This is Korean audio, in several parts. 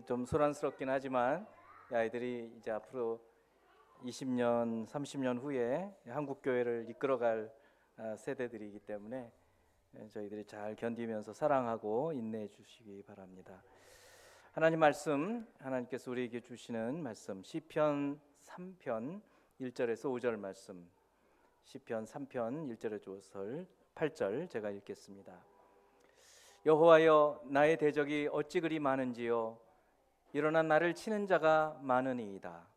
좀 소란스럽긴 하지만 아이들이 이제 앞으로 20년, 30년 후에 한국 교회를 이끌어갈 세대들이기 때문에 저희들이 잘 견디면서 사랑하고 인내해 주시기 바랍니다. 하나님 말씀, 하나님께서 우리에게 주시는 말씀, 시편 3편 1절에서 5절 말씀, 시편 3편 1절에서 8절 제가 읽겠습니다. 여호와여, 나의 대적이 어찌 그리 많은지요, 일어나 나를 치는 자가 많으니이다.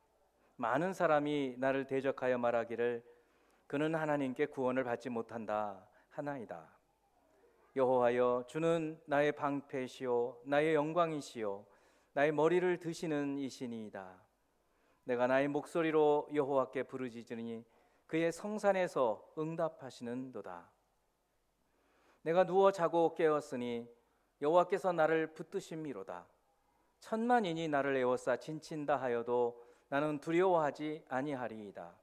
많은 사람이 나를 대적하여 말하기를 그는 하나님께 구원을 받지 못한다 하나이다. 여호와여, 주는 나의 방패시요 나의 영광이시요 나의 머리를 드시는 이시니이다. 내가 나의 목소리로 여호와께 부르짖으니 그의 성산에서 응답하시는도다. 내가 누워 자고 깨었으니 여호와께서 나를 붙드심이로다. 천만인이 나를 에워싸 진친다 하여도 나는 두려워하지 아니하리이다.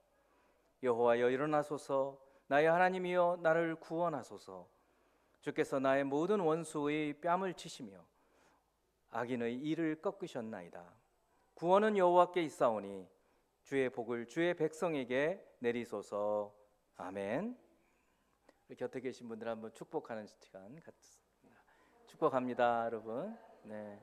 여호와여, 일어나소서. 나의 하나님이여, 나를 구원하소서. 주께서 나의 모든 원수의 뺨을 치시며 악인의 이를 꺾으셨나이다. 구원은 여호와께 있사오니 주의 복을 주의 백성에게 내리소서. 아멘. 곁에 계신 분들 한번 축복하는 시간 갖습니다. 축복합니다, 여러분. 네.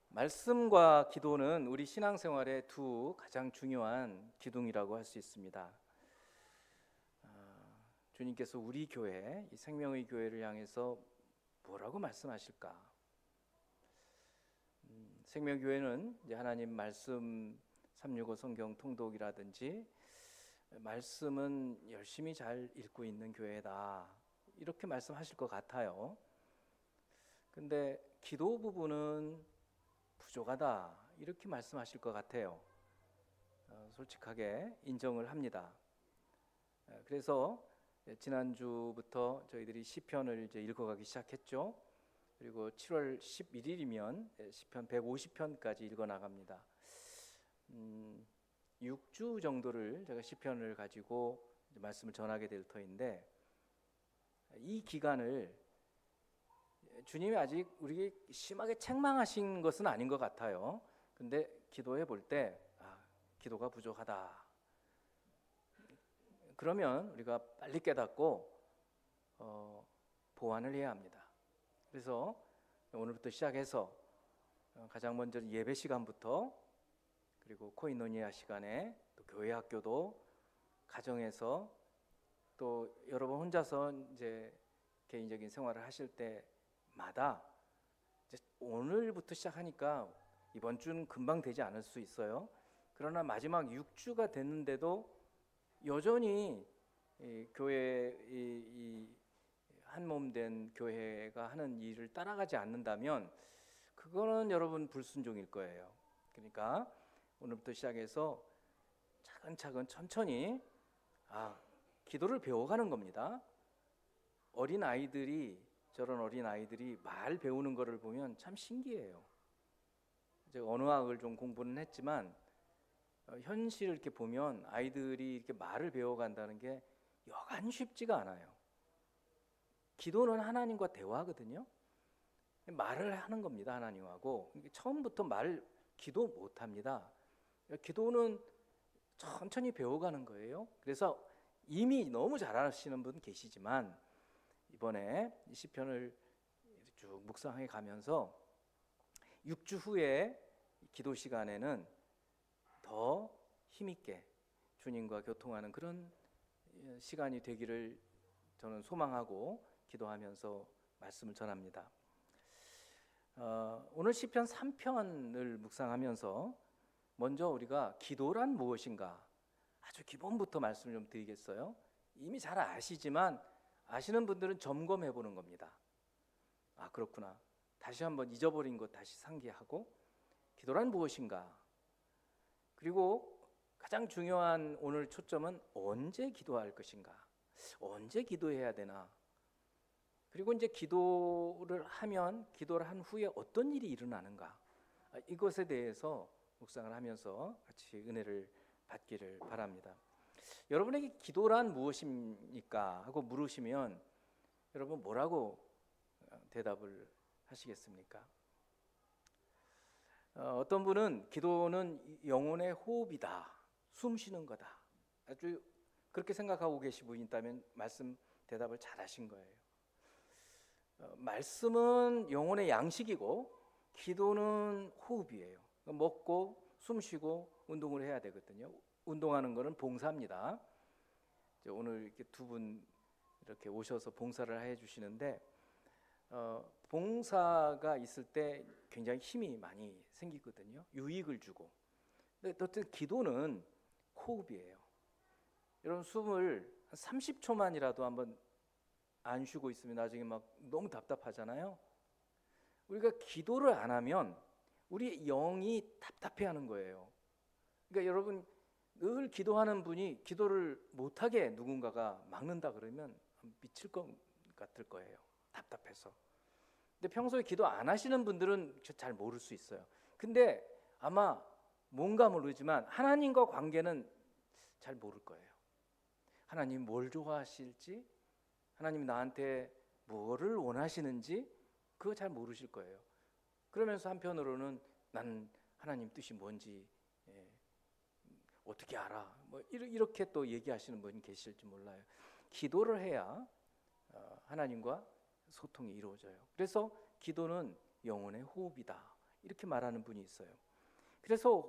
말씀과 기도는 우리 신앙생활의 두 가장 중요한 기둥이라고 할 수 있습니다. 주님께서 우리 교회, 이 생명의 교회를 향해서 뭐라고 말씀하실까? 생명교회는 이제 하나님 말씀 365 성경 통독이라든지 말씀은 열심히 잘 읽고 있는 교회다, 이렇게 말씀하실 것 같아요. 근데 기도 부분은 부족하다, 이렇게 말씀하실 것 같아요. 솔직하게 인정을 합니다. 그래서 지난주부터 저희들이 시편을 이제 읽어가기 시작했죠. 그리고 7월 11일이면 시편 150편까지 읽어 나갑니다. 6주 정도를 제가 시편을 가지고 말씀을 전하게 될 터인데, 이 기간을 주님이 아직 우리에게 심하게 책망하신 것은 아닌 것 같아요. 근데 기도해 볼 때 기도가 부족하다, 그러면 우리가 빨리 깨닫고 보완을 해야 합니다. 그래서 오늘부터 시작해서 가장 먼저 예배 시간부터, 그리고 코이노니아 시간에, 또 교회 학교도, 가정에서, 또 여러분 혼자서 이제 개인적인 생활을 하실 때마다 이제 오늘부터 시작하니까 이번 주는 금방 되지 않을 수 있어요. 그러나 마지막 6주가 됐는데도 여전히 이 교회, 이 한몸된 교회가 하는 일을 따라가지 않는다면 그거는 여러분 불순종일 거예요. 그러니까 오늘부터 시작해서 차근차근 천천히 기도를 배워가는 겁니다. 저런 어린 아이들이 말 배우는 거를 보면 참 신기해요. 제가 언어학을 좀 공부는 했지만 현실을 이렇게 보면 아이들이 이렇게 말을 배워간다는 게 여간 쉽지가 않아요. 기도는 하나님과 대화거든요. 말을 하는 겁니다, 하나님하고. 처음부터 기도 못합니다. 기도는 천천히 배워가는 거예요. 그래서 이미 너무 잘하시는 분 계시지만 이번에 이 시편을 쭉 묵상해 가면서 6주 후에 기도 시간에는 더 힘있게 주님과 교통하는 그런 시간이 되기를 저는 소망하고 기도하면서 말씀을 전합니다. 오늘 시편 3편을 묵상하면서 먼저 우리가 기도란 무엇인가, 아주 기본부터 말씀을 좀 드리겠어요. 이미 잘 아시지만 아시는 분들은 점검해 보는 겁니다. 그렇구나, 다시 한번 잊어버린 것 다시 상기하고, 기도란 무엇인가, 그리고 가장 중요한 오늘 초점은 언제 기도할 것인가, 언제 기도해야 되나, 그리고 이제 기도를 한 후에 어떤 일이 일어나는가, 이것에 대해서 묵상을 하면서 같이 은혜를 받기를 바랍니다. 여러분에게 기도란 무엇입니까? 하고 물으시면 여러분 뭐라고 대답을 하시겠습니까? 어떤 분은 기도는 영혼의 호흡이다, 숨 쉬는 거다, 아주 그렇게 생각하고 계신 분이 있다면 대답을 잘 하신 거예요. 말씀은 영혼의 양식이고 기도는 호흡이에요. 먹고 숨 쉬고 운동을 해야 되거든요. 운동하는 거는 봉사입니다. 오늘 이렇게 두 분 이렇게 오셔서 봉사를 해 주시는데 봉사가 있을 때 굉장히 힘이 많이 생기거든요. 유익을 주고. 근데 어쨌든 기도는 호흡이에요. 여러분 숨을 30초만이라도 한번 안 쉬고 있으면 나중에 막 너무 답답하잖아요. 우리가 기도를 안 하면 우리 영이 답답해하는 거예요. 그러니까 여러분 늘 기도하는 분이 기도를 못하게 누군가가 막는다 그러면 미칠 것 같을 거예요. 답답해서. 근데 평소에 기도 안 하시는 분들은 잘 모를 수 있어요. 근데 아마 뭔가 모르지만 하나님과 관계는 잘 모를 거예요. 하나님 뭘 좋아하실지, 하나님이 나한테 뭐를 원하시는지 그거 잘 모르실 거예요. 그러면서 한편으로는 나는 하나님 뜻이 뭔지 어떻게 알아? 뭐 이렇게 또 얘기하시는 분이 계실지 몰라요. 기도를 해야 하나님과 소통이 이루어져요. 그래서 기도는 영혼의 호흡이다 이렇게 말하는 분이 있어요. 그래서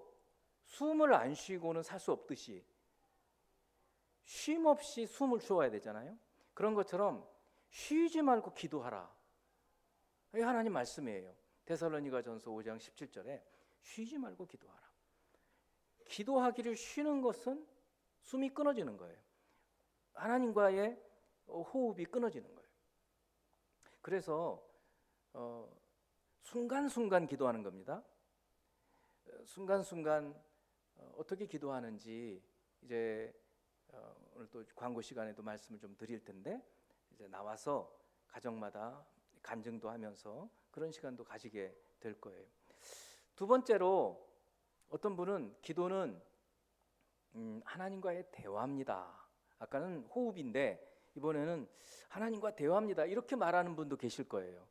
숨을 안 쉬고는 살 수 없듯이 쉼 없이 숨을 쉬어야 되잖아요. 그런 것처럼 쉬지 말고 기도하라. 이게 하나님 말씀이에요. 데살로니가전서 5장 17절에 쉬지 말고 기도하라. 기도하기를 쉬는 것은 숨이 끊어지는 거예요. 하나님과의 호흡이 끊어지는 거예요. 그래서 순간순간 기도하는 겁니다. 순간순간 어떻게 기도하는지 이제 오늘 또 광고 시간에도 말씀을 좀 드릴 텐데 이제 나와서 가정마다 간증도 하면서 그런 시간도 가지게 될 거예요. 두 번째로 어떤 분은 기도는 하나님과의 대화입니다. 아까는 호흡인데 이번에는 하나님과 대화합니다 이렇게 말하는 분도 계실 거예요.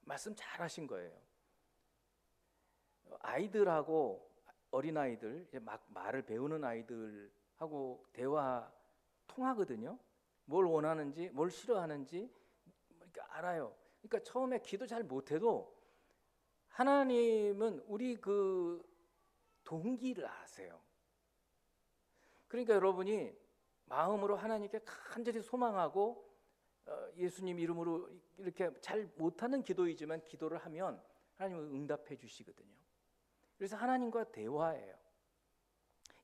말씀 잘 하신 거예요. 아이들하고 어린아이들 막 말을 배우는 아이들하고 대화 통하거든요. 뭘 원하는지 뭘 싫어하는지 알아요. 그러니까 처음에 기도 잘 못해도 하나님은 우리 그 동기를 아세요. 그러니까 여러분이 마음으로 하나님께 간절히 소망하고 예수님 이름으로 이렇게 잘 못하는 기도이지만 기도를 하면 하나님은 응답해 주시거든요. 그래서 하나님과 대화예요.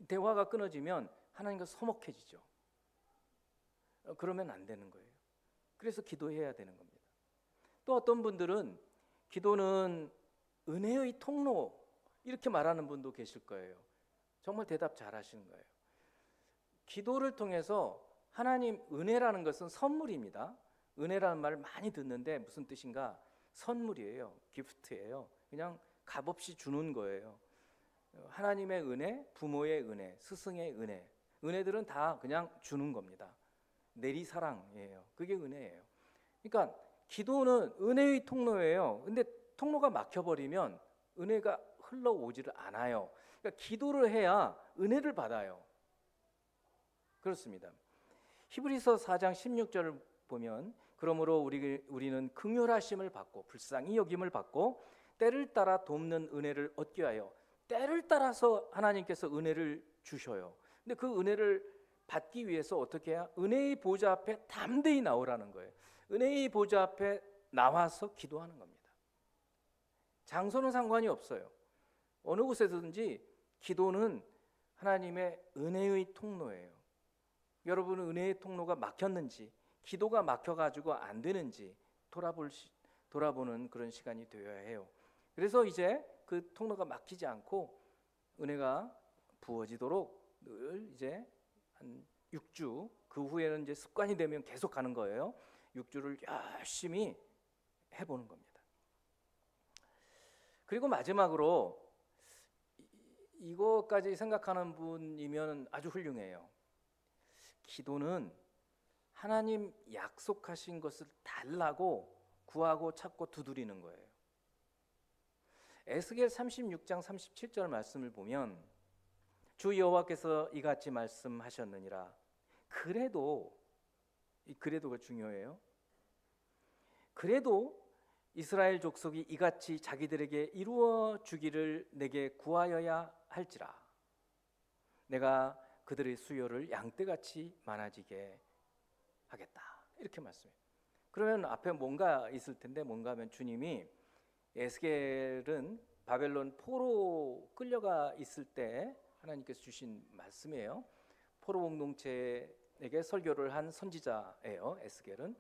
대화가 끊어지면 하나님과 서먹해지죠. 그러면 안 되는 거예요. 그래서 기도해야 되는 겁니다. 또 어떤 분들은 기도는 은혜의 통로 이렇게 말하는 분도 계실 거예요. 정말 대답 잘 하시는 거예요. 기도를 통해서 하나님 은혜라는 것은 선물입니다. 은혜라는 말을 많이 듣는데 무슨 뜻인가? 선물이에요. 기프트예요. 그냥 값없이 주는 거예요. 하나님의 은혜, 부모의 은혜, 스승의 은혜. 은혜들은 다 그냥 주는 겁니다. 내리사랑이에요. 그게 은혜예요. 그러니까 기도는 은혜의 통로예요. 근데 통로가 막혀버리면 은혜가 흘러오지를 않아요. 그러니까 기도를 해야 은혜를 받아요. 그렇습니다. 히브리서 4장 16절을 보면 그러므로 우리는 긍휼하심을 받고 불쌍히 여김을 받고 때를 따라 돕는 은혜를 얻게 하여 때를 따라서 하나님께서 은혜를 주셔요. 근데 그 은혜를 받기 위해서 어떻게 해야? 은혜의 보좌 앞에 담대히 나오라는 거예요. 은혜의 보좌 앞에 나와서 기도하는 겁니다. 장소는 상관이 없어요. 어느 곳에든지 기도는 하나님의 은혜의 통로예요. 여러분은 은혜의 통로가 막혔는지 기도가 막혀가지고 안 되는지 돌아보는 그런 시간이 되어야 해요. 그래서 이제 그 통로가 막히지 않고 은혜가 부어지도록 늘 이제 한 6주 그 후에는 이제 습관이 되면 계속 가는 거예요. 6주를 열심히 해보는 겁니다. 그리고 마지막으로 이거까지 생각하는 분이면 아주 훌륭해요. 기도는 하나님 약속하신 것을 달라고 구하고 찾고 두드리는 거예요. 에스겔 36장 37절 말씀을 보면 주 여호와께서 이같이 말씀하셨느니라. 그래도, 이 그래도가 중요해요. 그래도 이스라엘 족속이 이같이 자기들에게 이루어 주기를 내게 구하여야 할지라. 내가 그들의 수요를 양떼같이 많아지게 하겠다. 이렇게 말씀해요. 그러면 앞에 뭔가 있을 텐데, 뭔가 하면 주님이 에스겔은 바벨론 포로 끌려가 있을 때 하나님께서 주신 말씀이에요. 포로 공동체에게 설교를 한 선지자예요, 에스겔은.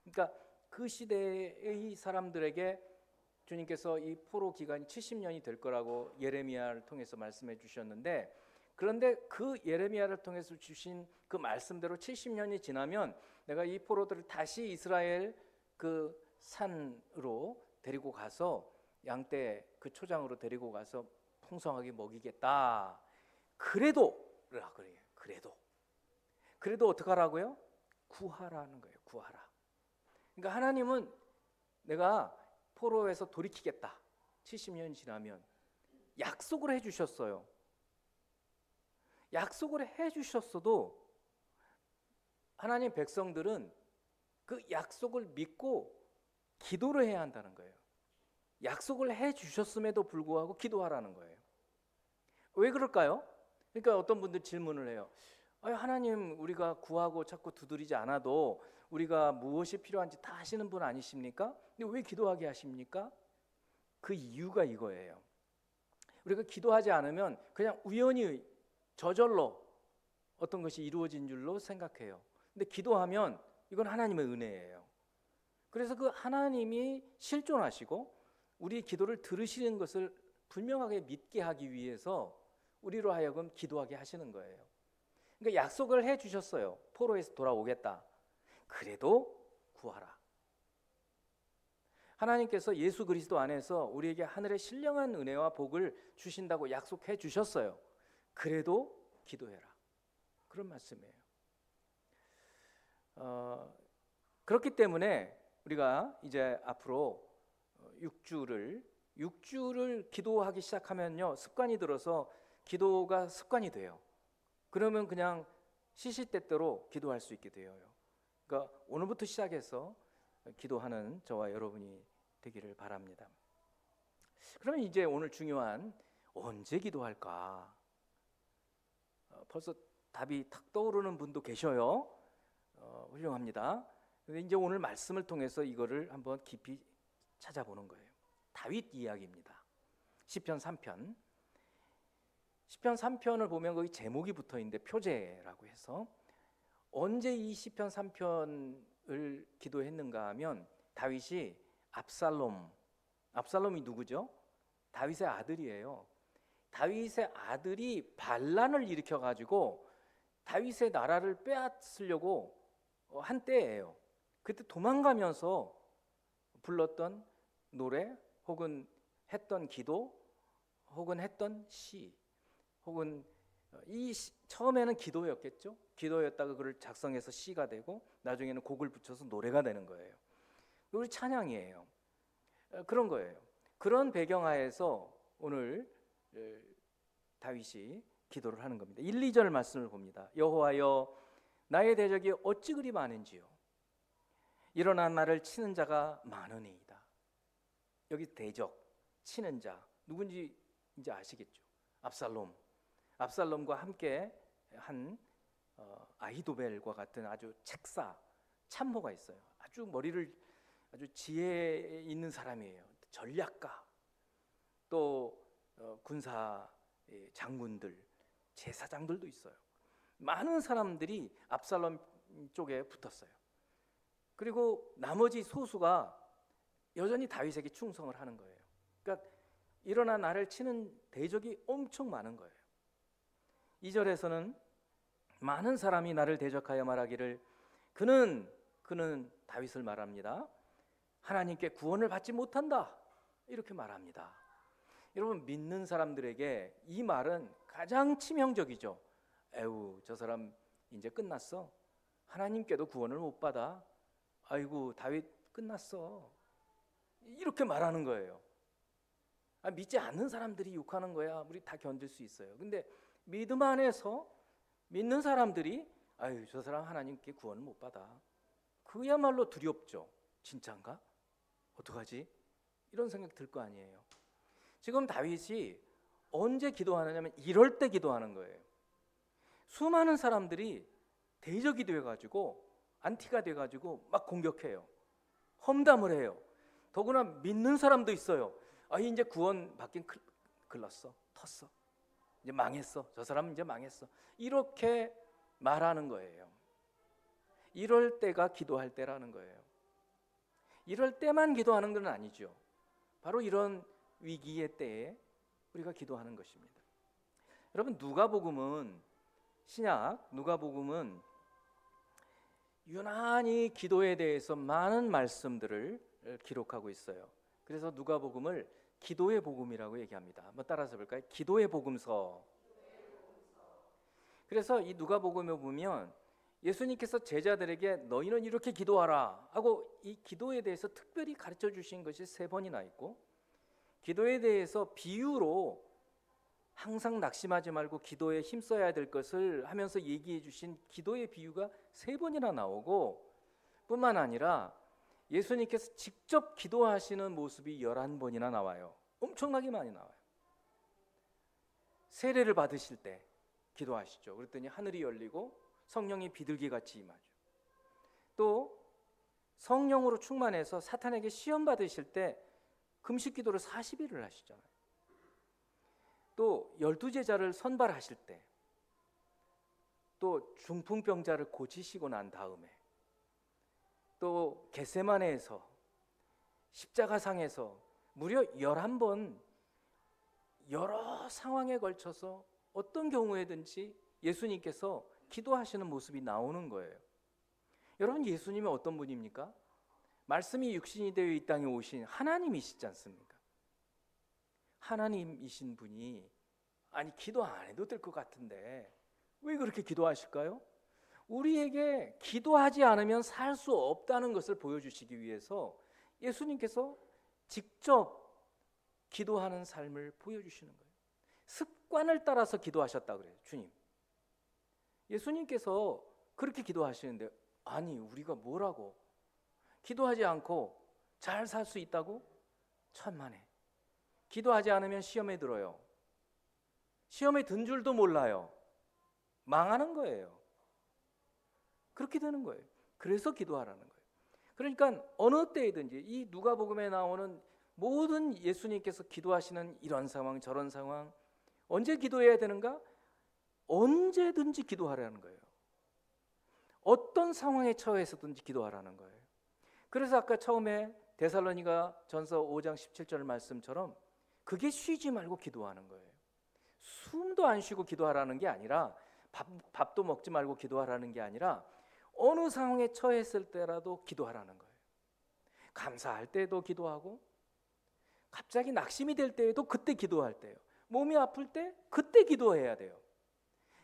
그러니까 그 시대의 사람들에게 주님께서 이 포로 기간이 70년이 될 거라고 예레미야를 통해서 말씀해 주셨는데, 그런데 그 예레미야를 통해서 주신 그 말씀대로 70년이 지나면 내가 이 포로들을 다시 이스라엘 그 산으로 데리고 가서 양떼 그 초장으로 데리고 가서 풍성하게 먹이겠다. 그래도라 그래요. 그래도 어떻게 하라고요? 구하라는 거예요. 구하라. 그러니까 하나님은 내가 포로에서 돌이키겠다. 70년이 지나면 약속을 해주셨어요. 약속을 해주셨어도 하나님 백성들은 그 약속을 믿고 기도를 해야 한다는 거예요. 약속을 해주셨음에도 불구하고 기도하라는 거예요. 왜 그럴까요? 그러니까 어떤 분들 질문을 해요. 하나님, 우리가 구하고 자꾸 두드리지 않아도 우리가 무엇이 필요한지 다 아시는 분 아니십니까? 근데 왜 기도하게 하십니까? 그 이유가 이거예요. 우리가 기도하지 않으면 그냥 우연히 저절로 어떤 것이 이루어진 줄로 생각해요. 근데 기도하면 이건 하나님의 은혜예요. 그래서 그 하나님이 실존하시고 우리 기도를 들으시는 것을 분명하게 믿게 하기 위해서 우리로 하여금 기도하게 하시는 거예요. 그러니까 약속을 해 주셨어요. 포로에서 돌아오겠다. 그래도 구하라. 하나님께서 예수 그리스도 안에서 우리에게 하늘의 신령한 은혜와 복을 주신다고 약속해 주셨어요. 그래도 기도해라. 그런 말씀이에요. 그렇기 때문에 우리가 이제 앞으로 6주를 기도하기 시작하면요, 습관이 들어서 기도가 습관이 돼요. 그러면 그냥 시시때때로 기도할 수 있게 돼요. 그러니까 오늘부터 시작해서 기도하는 저와 여러분이 되기를 바랍니다. 그러면 이제 오늘 중요한 언제 기도할까? 벌써 답이 탁 떠오르는 분도 계셔요. 훌륭합니다. 근데 이제 오늘 말씀을 통해서 이거를 한번 깊이 찾아보는 거예요. 다윗 이야기입니다. 시편 3편. 시편 3편을 보면 거기 제목이 붙어 있는데 표제라고 해서 언제 이 시편 3편을 기도했는가 하면 다윗이 압살롬이 누구죠? 다윗의 아들이에요. 다윗의 아들이 반란을 일으켜 가지고 다윗의 나라를 빼앗으려고 한 때예요. 그때 도망가면서 불렀던 노래 혹은 했던 기도 혹은 했던 시 혹은 처음에는 기도였겠죠. 기도였다가 그걸 작성해서 시가 되고 나중에는 곡을 붙여서 노래가 되는 거예요. 우리 찬양이에요. 그런 거예요. 그런 배경하에서 오늘 다윗이 기도를 하는 겁니다. 1, 2절 말씀을 봅니다. 여호와여, 나의 대적이 어찌 그리 많은지요. 일어나 나를 치는 자가 많으니이다. 여기 대적, 치는 자 누군지 이제 아시겠죠. 압살롬과 함께 한 아히도벨과 같은 아주 책사, 참모가 있어요. 아주 지혜 있는 사람이에요. 전략가, 또 군사 장군들, 제사장들도 있어요. 많은 사람들이 압살롬 쪽에 붙었어요. 그리고 나머지 소수가 여전히 다윗에게 충성을 하는 거예요. 그러니까 일어나 나를 치는 대적이 엄청 많은 거예요. 2절에서는 많은 사람이 나를 대적하여 말하기를 그는 다윗을 말합니다. 하나님께 구원을 받지 못한다. 이렇게 말합니다. 여러분, 믿는 사람들에게 이 말은 가장 치명적이죠. 에우, 저 사람 이제 끝났어. 하나님께도 구원을 못 받아. 아이고 다윗 끝났어. 이렇게 말하는 거예요. 믿지 않는 사람들이 욕하는 거야. 우리 다 견딜 수 있어요. 근데 믿음 안에서 믿는 사람들이 아유 저 사람 하나님께 구원을 못 받아. 그야말로 두렵죠. 진짠가? 어떡하지? 이런 생각 들 거 아니에요. 지금 다윗이 언제 기도하느냐면 이럴 때 기도하는 거예요. 수많은 사람들이 대적이 돼가지고 안티가 돼가지고 막 공격해요. 험담을 해요. 더구나 믿는 사람도 있어요. 이제 구원 받긴 글렀어, 텄어, 이제 망했어. 저 사람은 이제 망했어. 이렇게 말하는 거예요. 이럴 때가 기도할 때라는 거예요. 이럴 때만 기도하는 건 아니죠. 바로 이런 위기의 때에 우리가 기도하는 것입니다. 여러분 누가복음은 신약 누가복음은 유난히 기도에 대해서 많은 말씀들을 기록하고 있어요. 그래서 누가복음을 기도의 복음이라고 얘기합니다. 한번 따라서 볼까요? 기도의 복음서. 그래서 이 누가복음에 보면 예수님께서 제자들에게 너희는 이렇게 기도하라 하고 이 기도에 대해서 특별히 가르쳐 주신 것이 3번이나 있고, 기도에 대해서 비유로 항상 낙심하지 말고 기도에 힘써야 될 것을 하면서 얘기해 주신 기도의 비유가 3번이나 나오고, 뿐만 아니라 예수님께서 직접 기도하시는 모습이 11번이나 나와요. 엄청나게 많이 나와요. 세례를 받으실 때 기도하시죠. 그랬더니 하늘이 열리고 성령이 비둘기같이 임하죠. 또 성령으로 충만해서 사탄에게 시험 받으실 때 금식 기도를 40일을 하시잖아요. 또 12제자를 선발하실 때, 또 중풍병자를 고치시고 난 다음에, 또 겟세마네에서 십자가상에서 무려 11번 여러 상황에 걸쳐서 어떤 경우에든지 예수님께서 기도하시는 모습이 나오는 거예요. 여러분 예수님이 어떤 분입니까? 말씀이 육신이 되어 이 땅에 오신 하나님이시지 않습니까? 하나님이신 분이 기도 안 해도 될 것 같은데 왜 그렇게 기도하실까요? 우리에게 기도하지 않으면 살 수 없다는 것을 보여주시기 위해서 예수님께서 직접 기도하는 삶을 보여주시는 거예요. 습관을 따라서 기도하셨다 그래요. 주님, 예수님께서 그렇게 기도하시는데 우리가 뭐라고 기도하지 않고 잘 살 수 있다고? 천만에. 기도하지 않으면 시험에 들어요. 시험에 든 줄도 몰라요. 망하는 거예요. 그렇게 되는 거예요. 그래서 기도하라는 거예요. 그러니까 어느 때이든지 이 누가복음에 나오는 모든 예수님께서 기도하시는 이런 상황 저런 상황, 언제 기도해야 되는가? 언제든지 기도하라는 거예요. 어떤 상황에 처해서든지 기도하라는 거예요. 그래서 아까 처음에 데살로니가 전서 5장 17절 말씀처럼 그게 쉬지 말고 기도하는 거예요. 숨도 안 쉬고 기도하라는 게 아니라 밥도 먹지 말고 기도하라는 게 아니라 어느 상황에 처했을 때라도 기도하라는 거예요. 감사할 때도 기도하고, 갑자기 낙심이 될 때에도 그때 기도할 때요. 몸이 아플 때 그때 기도해야 돼요.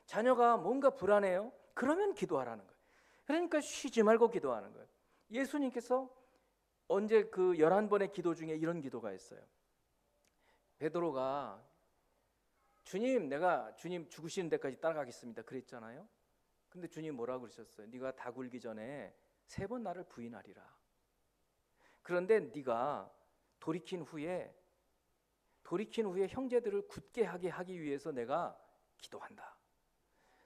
자녀가 뭔가 불안해요. 그러면 기도하라는 거예요. 그러니까 쉬지 말고 기도하는 거예요. 예수님께서 언제 그 11번의 기도 중에 이런 기도가 있어요. 베드로가 내가 주님 죽으시는 데까지 따라가겠습니다 그랬잖아요. 근데 주님 뭐라고 그러셨어요? 네가 다 굴기 전에 3번 나를 부인하리라. 그런데 네가 돌이킨 후에 형제들을 굳게 하기 위해서 내가 기도한다.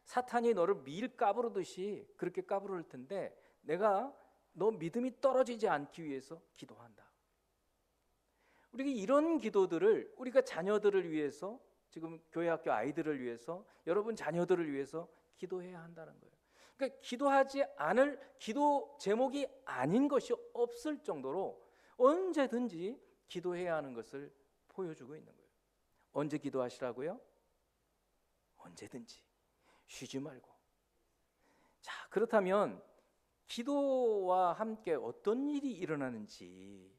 사탄이 너를 밀 까부르듯이 그렇게 까부를 텐데 내가 너 믿음이 떨어지지 않기 위해서 기도한다. 우리가 이런 기도들을 우리가 자녀들을 위해서, 지금 교회학교 아이들을 위해서, 여러분 자녀들을 위해서 기도해야 한다는 거예요. 그러니까 기도하지 않을 기도 제목이 아닌 것이 없을 정도로 언제든지 기도해야 하는 것을 보여주고 있는 거예요. 언제 기도하시라고요? 언제든지 쉬지 말고. 자, 그렇다면 기도와 함께 어떤 일이 일어나는지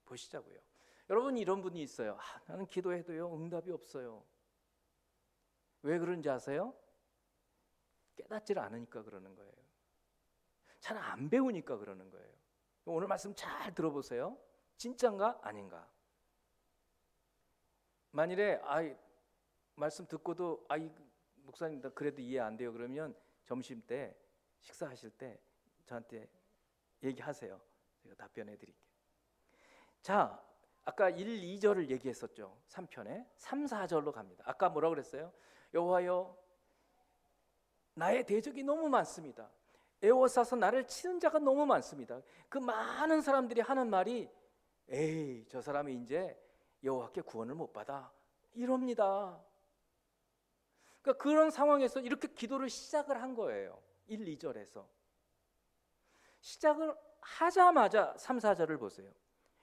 보시자고요. 여러분 이런 분이 있어요. 나는 기도해도요 응답이 없어요. 왜 그런지 아세요? 깨닫지를 않으니까 그러는 거예요. 잘 안 배우니까 그러는 거예요. 오늘 말씀 잘 들어보세요. 진짠가 아닌가? 만일에 말씀 듣고도 목사님 나 그래도 이해 안 돼요 그러면 점심 때 식사하실 때 저한테 얘기하세요. 제가 답변해 드릴게요. 자, 아까 1, 2절을 얘기했었죠. 3편에 3, 4절로 갑니다. 아까 뭐라고 그랬어요? 여호와여 나의 대적이 너무 많습니다. 에워싸서 나를 치는 자가 너무 많습니다. 그 많은 사람들이 하는 말이 에이 저 사람이 이제 여호와께 구원을 못 받아 이럽니다. 그러니까 그런 상황에서 이렇게 기도를 시작을 한 거예요. 1, 2절에서 시작을 하자마자 3, 4절을 보세요.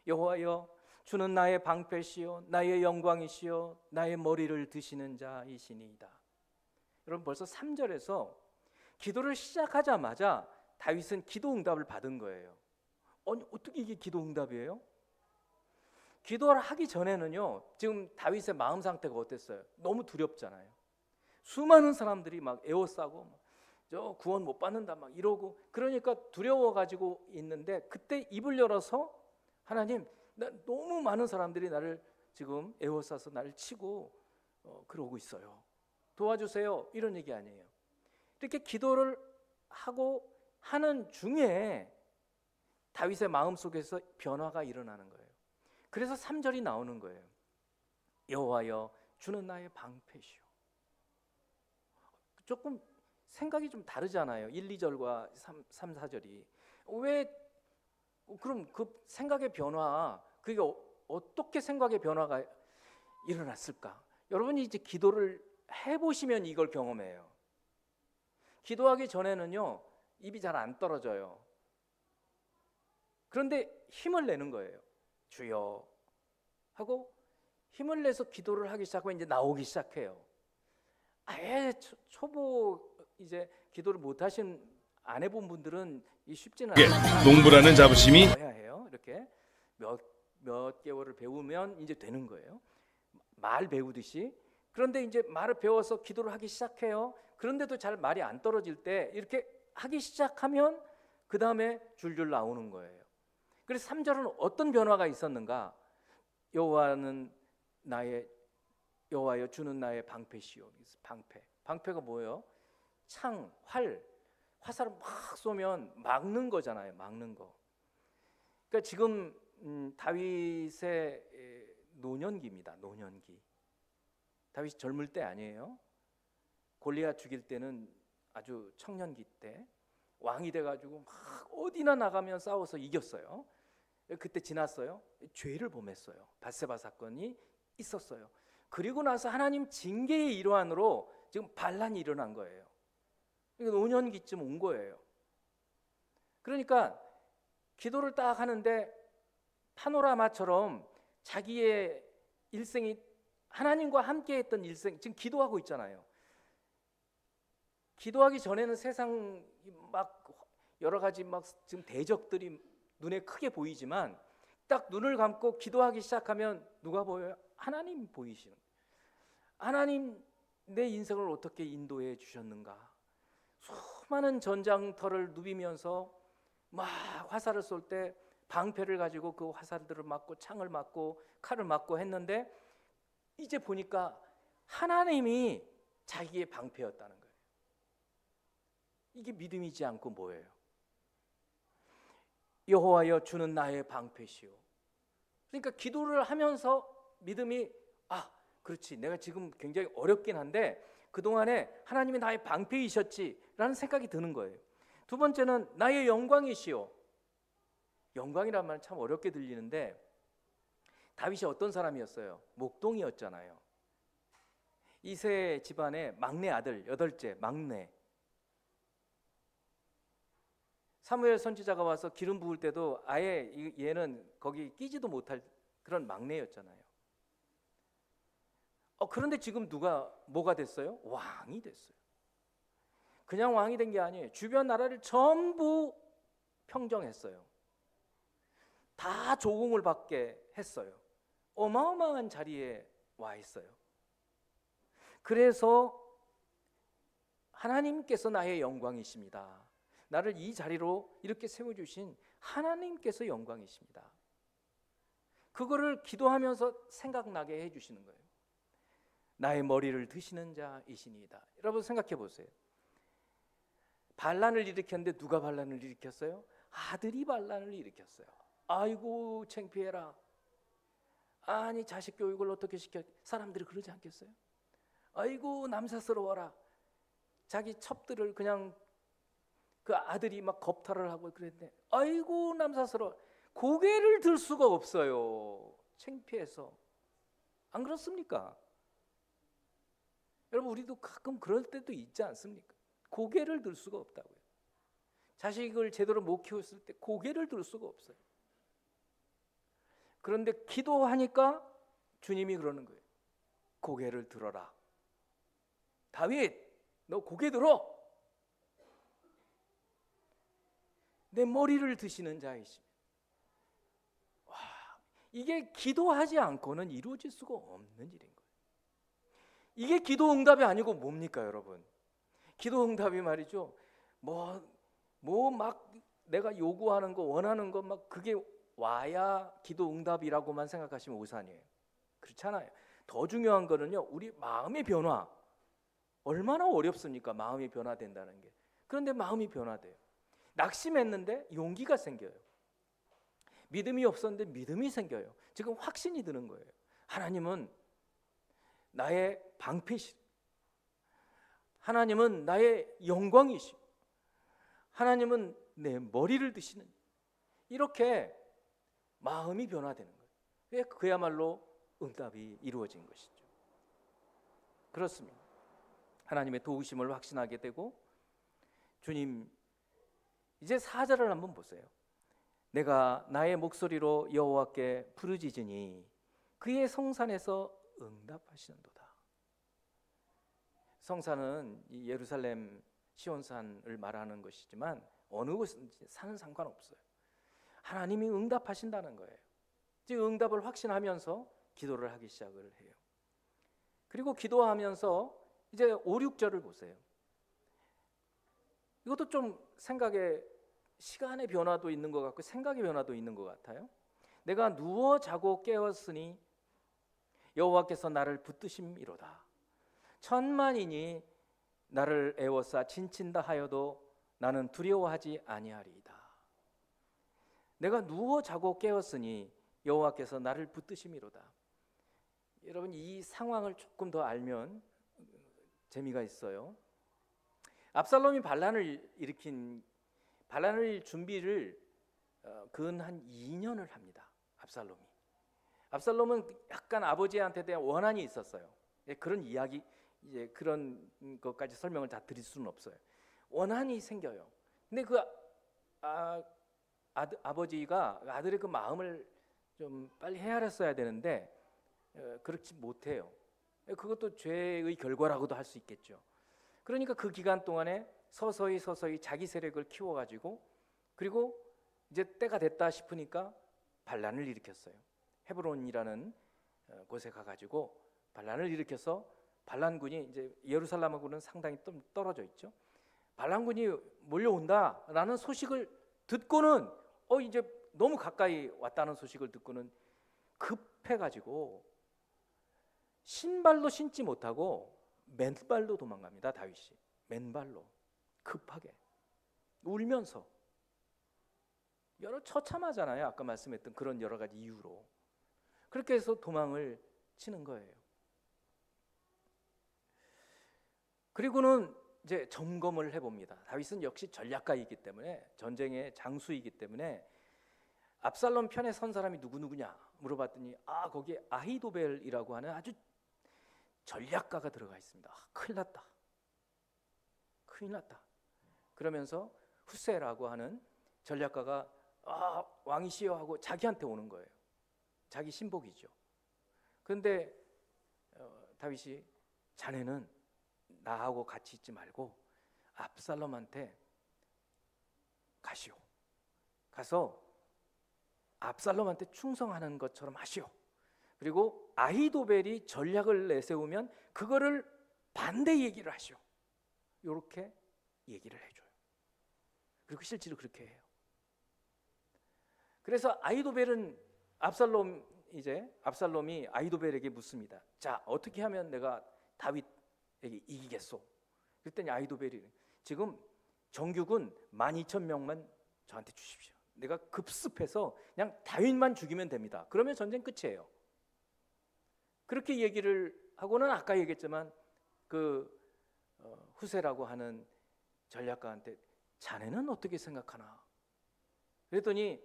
여호와여 주는 나의 방패시요 나의 영광이시요 나의 머리를 드시는 자이시니이다. 여러분 벌써 3절에서 기도를 시작하자마자 다윗은 기도 응답을 받은 거예요. 아니 어떻게 이게 기도 응답이에요? 기도를 하기 전에는요 지금 다윗의 마음 상태가 어땠어요? 너무 두렵잖아요. 수많은 사람들이 막 에워싸고 저 구원 못 받는다 막 이러고 그러니까 두려워가지고 있는데 그때 입을 열어서 하나님 너무 많은 사람들이 나를 지금 에워싸서 나를 치고 그러고 있어요. 도와주세요 이런 얘기 아니에요. 이렇게 기도를 하고 하는 중에 다윗의 마음속에서 변화가 일어나는 거예요. 그래서 3절이 나오는 거예요. 여호와여 주는 나의 방패시오. 조금 생각이 좀 다르잖아요. 1, 2절과 3, 4절이. 왜 그럼 그 생각의 변화 그게 어떻게 생각의 변화가 일어났을까? 여러분이 이제 기도를 해보시면 이걸 경험해요. 기도하기 전에는요 입이 잘 안 떨어져요. 그런데 힘을 내는 거예요. 주여 하고 힘을 내서 기도를 하기 시작하면 이제 나오기 시작해요. 아예 초보 이제 기도를 못 하신 안 해본 분들은 이 쉽지는 않아요. 농부라는 자부심이 해야 해요. 이렇게 몇 개월을 배우면 이제 되는 거예요. 말 배우듯이. 그런데 이제 말을 배워서 기도를 하기 시작해요. 그런데도 잘 말이 안 떨어질 때 이렇게 하기 시작하면 그 다음에 줄줄 나오는 거예요. 그래서 3절은 어떤 변화가 있었는가? 여호와여 주는 나의 방패시오. 방패가 뭐예요? 창, 화살을 막 쏘면 막는 거잖아요. 막는 거. 그러니까 지금 다윗의 노년기입니다. 노년기. 다윗이 젊을 때 아니에요. 골리앗 죽일 때는 아주 청년기 때 왕이 돼가지고 막 어디나 나가면 싸워서 이겼어요. 그때 지났어요. 죄를 범했어요. 밧세바 사건이 있었어요. 그리고 나서 하나님 징계의 일환으로 지금 반란이 일어난 거예요. 그러니까 노년기쯤 온 거예요. 그러니까 기도를 딱 하는데 파노라마처럼 자기의 일생이 하나님과 함께 했던 일생 지금 기도하고 있잖아요. 기도하기 전에는 세상 막 여러 가지 막 지금 대적들이 눈에 크게 보이지만 딱 눈을 감고 기도하기 시작하면 누가 보여요? 하나님 보이시는. 하나님 내 인생을 어떻게 인도해 주셨는가? 수많은 전장터를 누비면서 막 화살을 쏠 때 방패를 가지고 그 화살들을 맞고 창을 맞고 칼을 맞고 했는데 이제 보니까 하나님이 자기의 방패였다는 거예요. 이게 믿음이지 않고 뭐예요? 여호와여 주는 나의 방패시오. 그러니까 기도를 하면서 믿음이 그렇지 내가 지금 굉장히 어렵긴 한데 그동안에 하나님이 나의 방패이셨지라는 생각이 드는 거예요. 두 번째는 나의 영광이시오. 영광이란 말은 참 어렵게 들리는데 다윗이 어떤 사람이었어요? 목동이었잖아요. 이세 집안의 막내 아들, 8째 막내. 사무엘 선지자가 와서 기름 부을 때도 아예 얘는 거기 끼지도 못할 그런 막내였잖아요. 그런데 지금 뭐가 됐어요? 왕이 됐어요. 그냥 왕이 된 게 아니에요. 주변 나라를 전부 평정했어요. 다 조공을 받게 했어요. 어마어마한 자리에 와 있어요. 그래서 하나님께서 나의 영광이십니다. 나를 이 자리로 이렇게 세워주신 하나님께서 영광이십니다. 그거를 기도하면서 생각나게 해주시는 거예요. 나의 머리를 드시는 자이시니이다. 여러분 생각해 보세요. 반란을 일으켰는데 누가 반란을 일으켰어요? 아들이 반란을 일으켰어요. 아이고 창피해라. 아니 자식 교육을 어떻게 시켜? 사람들이 그러지 않겠어요? 아이고 남사스러워라. 자기 첩들을 그냥 그 아들이 막 겁탈을 하고 그랬는데 아이고 남사스러워. 고개를 들 수가 없어요. 창피해서. 안 그렇습니까? 여러분 우리도 가끔 그럴 때도 있지 않습니까? 고개를 들 수가 없다고요. 자식을 제대로 못 키웠을 때 고개를 들 수가 없어요. 그런데 기도하니까 주님이 그러는 거예요. 고개를 들어라. 다윗, 너 고개 들어. 내 머리를 드시는 자이시며. 와, 이게 기도하지 않고는 이루어질 수가 없는 일인 거예요. 이게 기도 응답이 아니고 뭡니까, 여러분? 기도 응답이 말이죠. 뭐 막 내가 요구하는 거, 원하는 거 막 그게 와야 기도 응답이라고만 생각하시면 오산이에요. 그렇잖아요. 더 중요한 거는요, 우리 마음의 변화. 얼마나 어렵습니까? 마음이 변화된다는 게. 그런데 마음이 변화돼요. 낙심했는데 용기가 생겨요. 믿음이 없었는데 믿음이 생겨요. 지금 확신이 드는 거예요. 하나님은 나의 방패시, 하나님은 나의 영광이시, 하나님은 내 머리를 드시는, 이렇게 마음이 변화되는 거예요. 그야말로 응답이 이루어진 것이죠. 그렇습니다. 하나님의 도우심을 확신하게 되고, 주님 이제 4절을 한번 보세요. 내가 나의 목소리로 여호와께 부르짖으니 그의 성산에서 응답하시는도다. 성산은 이 예루살렘 시온산을 말하는 것이지만 어느 곳은 산은 상관없어요. 하나님이 응답하신다는 거예요. 즉 응답을 확신하면서 기도를 하기 시작을 해요. 그리고 기도하면서 이제 5, 6절을 보세요. 이것도 좀 생각의 시간의 변화도 있는 것 같고 생각의 변화도 있는 것 같아요. 내가 누워 자고 깨었으니 여호와께서 나를 붙드심이로다. 천만인이 나를 애워싸 진친다 하여도 나는 두려워하지 아니하리이다. 내가 누워 자고 깨었으니 여호와께서 나를 붙드심이로다. 여러분 이 상황을 조금 더 알면 재미가 있어요. 압살롬이 반란을 준비를 근 한 2년을 합니다. 압살롬은 약간 아버지한테 대한 원한이 있었어요. 그런 이야기, 이제 그런 것까지 설명을 다 드릴 수는 없어요. 원한이 생겨요. 근데 그 아버지가 아들의 그 마음을 좀 빨리 헤아렸어야 되는데 그렇지 못해요. 그것도 죄의 결과라고도 할 수 있겠죠. 그러니까 그 기간 동안에 서서히 자기 세력을 키워가지고, 그리고 이제 때가 됐다 싶으니까 반란을 일으켰어요. 헤브론이라는 곳에 가가지고 반란을 일으켜서 반란군이 이제 예루살렘하고는 상당히 좀 떨어져 있죠. 반란군이 몰려온다라는 소식을 듣고는 이제 너무 가까이 왔다는 소식을 듣고는 급해가지고 신발도 신지 못하고 맨발로 도망갑니다. 다윗이 맨발로 급하게 울면서, 여러 처참하잖아요. 아까 말씀했던 그런 여러 가지 이유로 그렇게 해서 도망을 치는 거예요. 그리고는 이제 점검을 해봅니다. 다윗은 역시 전략가이기 때문에, 전쟁의 장수이기 때문에 압살롬 편에 선 사람이 누구냐 물어봤더니 거기에 아히도벨이라고 하는 아주 전략가가 들어가 있습니다. 큰일 났다. 그러면서 후세라고 하는 전략가가 왕이시여 하고 자기한테 오는 거예요. 자기 신복이죠. 그런데 다윗이 자네는 나하고 같이 있지 말고 압살롬한테 가시오. 가서 압살롬한테 충성하는 것처럼 하시오. 그리고 아히도벨이 전략을 내세우면 그거를 반대 얘기를 하시오. 이렇게 얘기를 해줘요. 그리고 실제로 그렇게 해요. 그래서 압살롬이 아히도벨에게 묻습니다. 자, 어떻게 하면 내가 다윗에게 이기겠소? 그랬더니 아히도벨이 지금 정규군 12,000명만 저한테 주십시오. 내가 급습해서 그냥 다윗만 죽이면 됩니다. 그러면 전쟁 끝이에요. 그렇게 얘기를 하고는 아까 얘기했지만 후세라고 하는 전략가한테 자네는 어떻게 생각하나? 그랬더니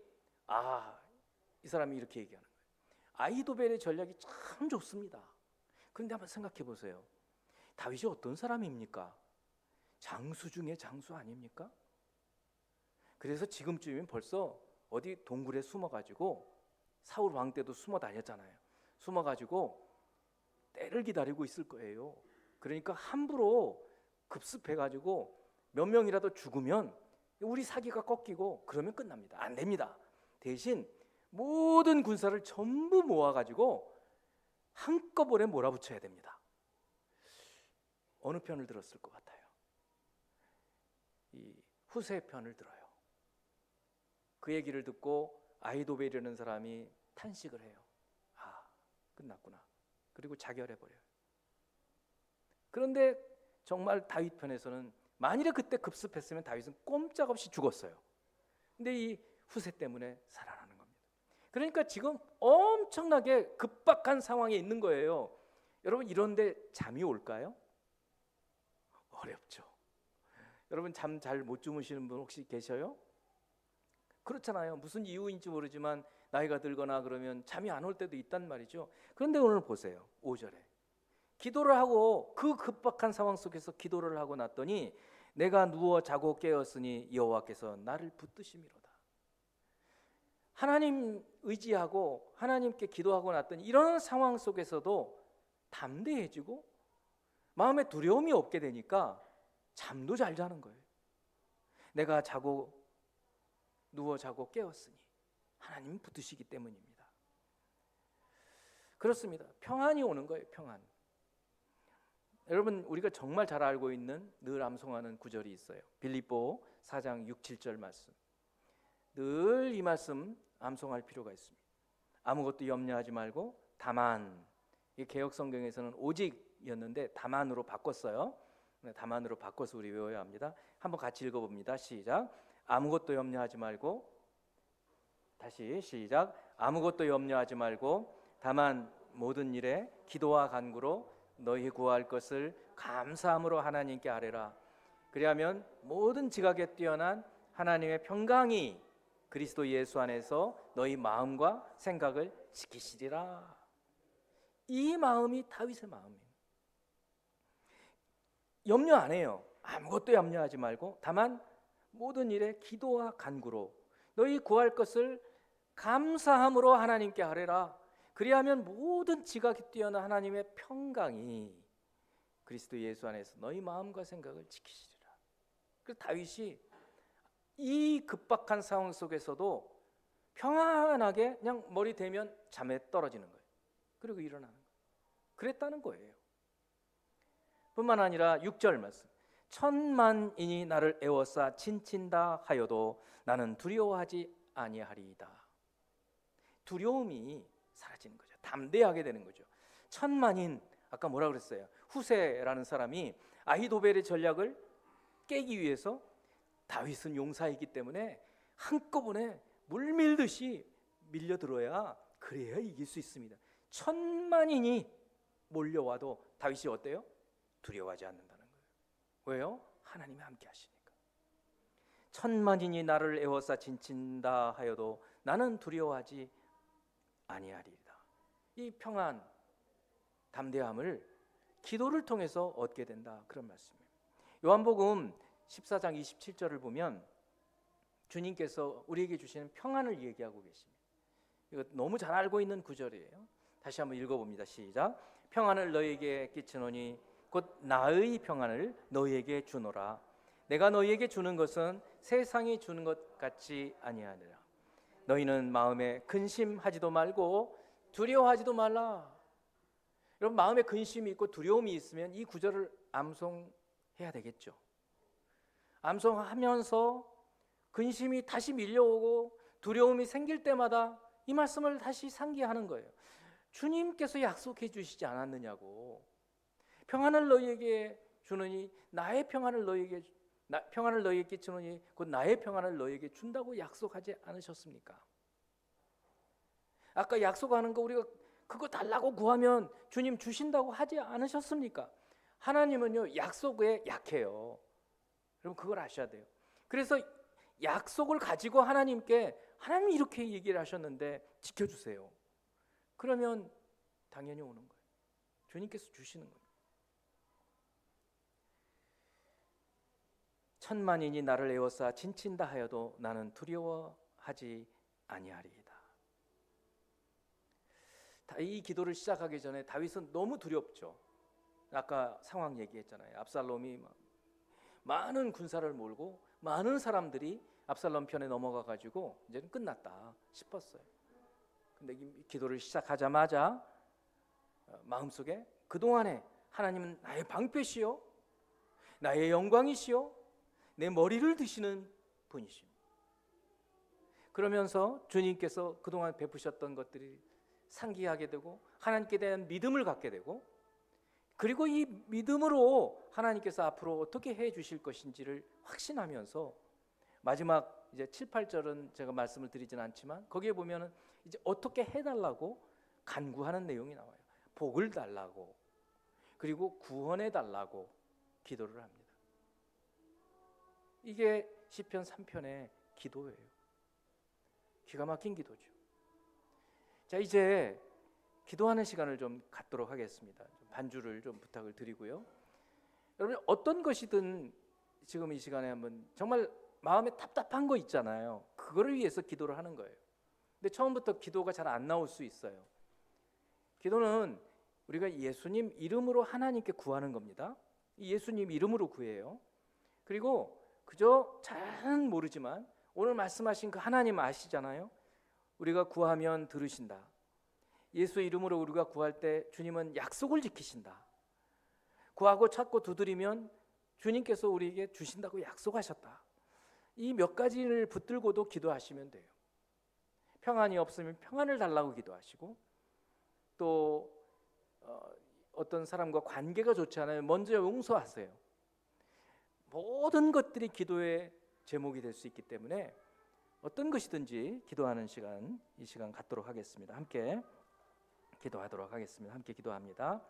이 사람이 이렇게 얘기하는 거예요. 아히도벨의 전략이 참 좋습니다. 그런데 한번 생각해 보세요. 다윗이 어떤 사람입니까? 장수 중에 장수 아닙니까? 그래서 지금쯤이면 벌써 어디 동굴에 숨어가지고, 사울 왕 때도 숨어 다녔잖아요. 숨어가지고 때를 기다리고 있을 거예요. 그러니까 함부로 급습해가지고 몇 명이라도 죽으면 우리 사기가 꺾이고 그러면 끝납니다. 안 됩니다. 대신 모든 군사를 전부 모아가지고 한꺼번에 몰아붙여야 됩니다. 어느 편을 들었을 것 같아요? 이 후세 편을 들어요. 그 얘기를 듣고 아히도벨이라는 사람이 탄식을 해요. 끝났구나. 그리고 자결해버려요. 그런데 정말 다윗 편에서는 만일에 그때 급습했으면 다윗은 꼼짝없이 죽었어요. 근데 이 후세 때문에 살아나는 겁니다. 그러니까 지금 엄청나게 급박한 상황에 있는 거예요. 여러분, 이런데 잠이 올까요? 어렵죠. 여러분, 잠 잘 못 주무시는 분 혹시 계셔요? 그렇잖아요. 무슨 이유인지 모르지만 나이가 들거나 그러면 잠이 안 올 때도 있단 말이죠. 그런데 오늘 보세요. 5절에 기도를 하고, 그 급박한 상황 속에서 기도를 하고 났더니 내가 누워 자고 깨었으니 여호와께서 나를 붙드심이로다. 하나님 의지하고 하나님께 기도하고 났더니 이런 상황 속에서도 담대해지고 마음에 두려움이 없게 되니까 잠도 잘 자는 거예요. 내가 누워 자고 깨었으니 하나님이 붙드시기 때문입니다. 그렇습니다. 평안이 오는 거예요. 평안. 여러분, 우리가 정말 잘 알고 있는, 늘 암송하는 구절이 있어요. 빌립보 4장 6, 7절 말씀. 늘 이 말씀 암송할 필요가 있습니다. 아무것도 염려하지 말고 다만, 이 개역 성경에서는 오직이었는데 다만으로 바꿨어요. 다만으로 바꿔서 우리 외워야 합니다. 한번 같이 읽어봅니다. 시작. 아무것도 염려하지 말고, 다시 시작. 아무것도 염려하지 말고 다만 모든 일에 기도와 간구로 너희 구할 것을 감사함으로 하나님께 아뢰라. 그리하면 모든 지각에 뛰어난 하나님의 평강이 그리스도 예수 안에서 너희 마음과 생각을 지키시리라. 이 마음이 다윗의 마음이에요. 염려 안 해요. 아무것도 염려하지 말고 다만 모든 일에 기도와 간구로 너희 구할 것을 감사함으로 하나님께 아뢰라. 그리하면 모든 지각이 뛰어난 하나님의 평강이 그리스도 예수 안에서 너희 마음과 생각을 지키시리라. 그래서 다윗이 이 급박한 상황 속에서도 평안하게 그냥 머리 대면 잠에 떨어지는 거예요. 그리고 일어나는 거예요. 그랬다는 거예요. 뿐만 아니라 6절 말씀. 천만인이 나를 애워싸 친친다 하여도 나는 두려워하지 아니하리이다. 두려움이 사라지는 거죠. 담대하게 되는 거죠. 천만인, 아까 뭐라 그랬어요? 후세라는 사람이 아히도벨의 전략을 깨기 위해서, 다윗은 용사이기 때문에 한꺼번에 물밀듯이 밀려들어야, 그래야 이길 수 있습니다. 천만인이 몰려와도 다윗이 어때요? 두려워하지 않는다는 거예요. 왜요? 하나님이 함께 하시니까. 천만인이 나를 애워싸 진친다 하여도 나는 두려워하지 아니하리이다. 이 평안, 담대함을 기도를 통해서 얻게 된다, 그런 말씀이에요. 요한복음 14장 27절을 보면 주님께서 우리에게 주시는 평안을 얘기하고 계십니다. 이거 너무 잘 알고 있는 구절이에요. 다시 한번 읽어봅니다. 시작. 평안을 너희에게 끼치노니 곧 나의 평안을 너희에게 주노라. 내가 너희에게 주는 것은 세상이 주는 것 같지 아니하니라. 너희는 마음에 근심하지도 말고 두려워하지도 말라. 여러분, 마음에 근심이 있고 두려움이 있으면 이 구절을 암송해야 되겠죠. 암송하면서 근심이 다시 밀려오고 두려움이 생길 때마다 이 말씀을 다시 상기하는 거예요. 주님께서 약속해 주시지 않았느냐고. 평안을 너희에게 주느니 나의 평안을 너희에게 주느니 곧 나의 평안을 너희에게 준다고 약속하지 않으셨습니까? 아까 약속하는 거 우리가 그거 달라고 구하면 주님 주신다고 하지 않으셨습니까? 하나님은요 약속에 약해요. 여러분 그걸 아셔야 돼요. 그래서 약속을 가지고 하나님이 이렇게 얘기를 하셨는데 지켜주세요. 그러면 당연히 오는 거예요. 주님께서 주시는 거예요. 천만인이 나를 에워싸 진친다 하여도 나는 두려워하지 아니하리이다. 이 기도를 시작하기 전에 다윗은 너무 두렵죠. 아까 상황 얘기했잖아요. 압살롬이 많은 군사를 몰고 많은 사람들이 압살롬 편에 넘어가 가지고 이제는 끝났다 싶었어요. 근데 이 기도를 시작하자마자 마음속에 그동안에 하나님은 나의 방패시요 나의 영광이시요 내 머리를 드시는 분이시오. 그러면서 주님께서 그동안 베푸셨던 것들이 상기하게 되고 하나님께 대한 믿음을 갖게 되고 그리고 이 믿음으로 하나님께서 앞으로 어떻게 해 주실 것인지를 확신하면서 마지막 이제 7, 8절은 제가 말씀을 드리진 않지만 거기에 보면은 이제 어떻게 해달라고 간구하는 내용이 나와요. 복을 달라고 그리고 구원해 달라고 기도를 합니다. 이게 시편 3편의 기도예요. 기가 막힌 기도죠. 자, 이제 기도하는 시간을 좀 갖도록 하겠습니다. 반주를 좀 부탁을 드리고요. 여러분 어떤 것이든 지금 이 시간에 한번 정말 마음에 답답한 거 있잖아요. 그거를 위해서 기도를 하는 거예요. 근데 처음부터 기도가 잘 안 나올 수 있어요. 기도는 우리가 예수님 이름으로 하나님께 구하는 겁니다. 예수님 이름으로 구해요. 그리고 그저 잘은 모르지만 오늘 말씀하신 그 하나님 아시잖아요. 우리가 구하면 들으신다. 예수 이름으로 우리가 구할 때 주님은 약속을 지키신다. 구하고 찾고 두드리면 주님께서 우리에게 주신다고 약속하셨다. 이 몇 가지를 붙들고도 기도하시면 돼요. 평안이 없으면 평안을 달라고 기도하시고 또 어떤 사람과 관계가 좋지 않으면 먼저 용서하세요. 모든 것들이 기도의 제목이 될 수 있기 때문에 어떤 것이든지 기도하는 시간, 이 시간 갖도록 하겠습니다. 함께 기도하도록 하겠습니다. 함께 기도합니다.